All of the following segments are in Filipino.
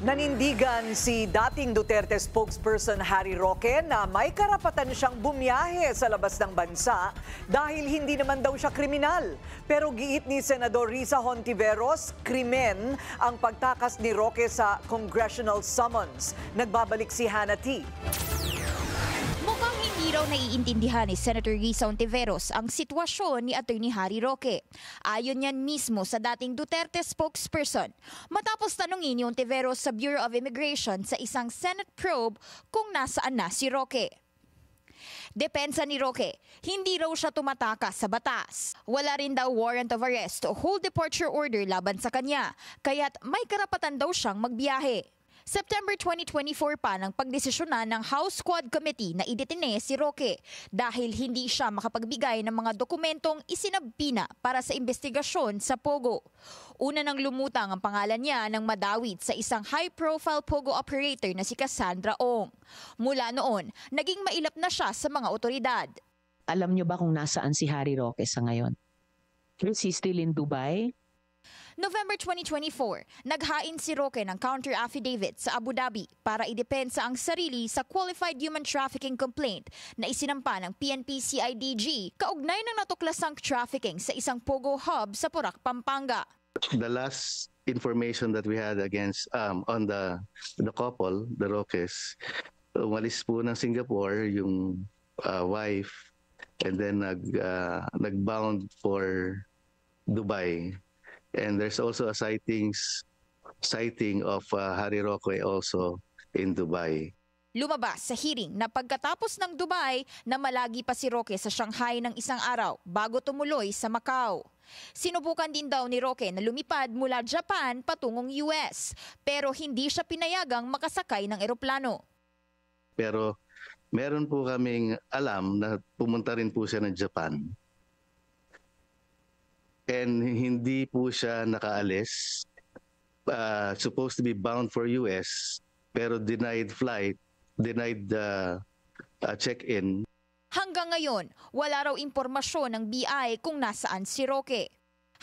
Nanindigan si dating Duterte spokesperson Harry Roque na may karapatan siyang bumiyahe sa labas ng bansa dahil hindi naman daw siya kriminal. Pero giit ni Senador Risa Hontiveros, krimen ang pagtakas ni Roque sa congressional summons. Nagbabalik si Hannah T. Mukhang hindi raw naiintindihan ni Senator Risa Hontiveros ang sitwasyon ni Atty. Harry Roque. Ayon yan mismo sa dating Duterte spokesperson. Matapos tanungin ni Hontiveros sa Bureau of Immigration sa isang Senate probe kung nasaan na si Roque. Depensa ni Roque, hindi raw siya tumatakas sa batas. Wala rin daw warrant of arrest o hold departure order laban sa kanya, kaya't may karapatan daw siyang magbiyahe. September 2024 pa nang pagdesisyonan ng House Quad Committee na idetine si Roque dahil hindi siya makapagbigay ng mga dokumentong isinabpina para sa investigasyon sa Pogo. Una nang lumutang ang pangalan niya nang madawit sa isang high-profile Pogo operator na si Cassandra Ong. Mula noon, naging mailap na siya sa mga otoridad. Alam niyo ba kung nasaan si Harry Roque sa ngayon? Is he still in Dubai? November 2024, naghain si Roque ng counter-affidavit sa Abu Dhabi para idepensa ang sarili sa qualified human trafficking complaint na isinampa ng PNP-CIDG kaugnay ng natuklasang trafficking sa isang Pogo hub sa Porac, Pampanga. The last information that we had against on the couple, the Roques, umalis po ng Singapore yung wife and then nagbound for Dubai. And there's also a sighting of Harry Roque also in Dubai. Lumabas sa hearing na pagkatapos ng Dubai na malagi pa si Roque sa Shanghai ng isang araw bago tumuloy sa Macau. Sinubukan din daw ni Roque na lumipad mula Japan patungong US pero hindi siya pinayagang makasakay ng eroplano. Pero meron po kaming alam na pumunta rin po siya ng Japan. And hindi po siya nakaalis, supposed to be bound for US, pero denied flight, denied check-in. Hanggang ngayon, wala raw impormasyon ng BI kung nasaan si Roque.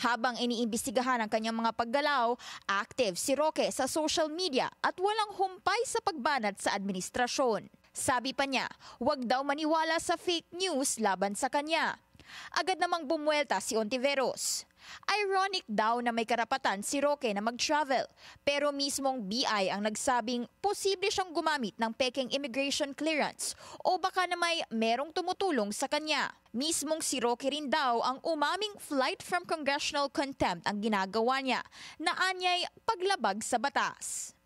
Habang iniimbestigahan ang kanyang mga paggalaw, active si Roque sa social media at walang humpay sa pagbanat sa administrasyon. Sabi pa niya, huwag daw maniwala sa fake news laban sa kanya. Agad namang bumuelta si Hontiveros. Ironic daw na may karapatan si Roque na mag-travel, pero mismong BI ang nagsabing posible siyang gumamit ng peking immigration clearance o baka na merong tumutulong sa kanya. Mismong si Roque rin daw ang umaming flight from congressional contempt ang ginagawa niya na anyay paglabag sa batas.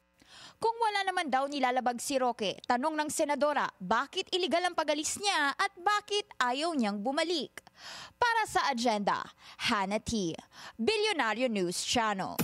Kung wala naman daw nilalabag si Roque, tanong ng senadora, bakit iligal ang pagalis niya at bakit ayaw niyang bumalik? Para sa agenda, Hannah T. Bilyonaryo News Channel.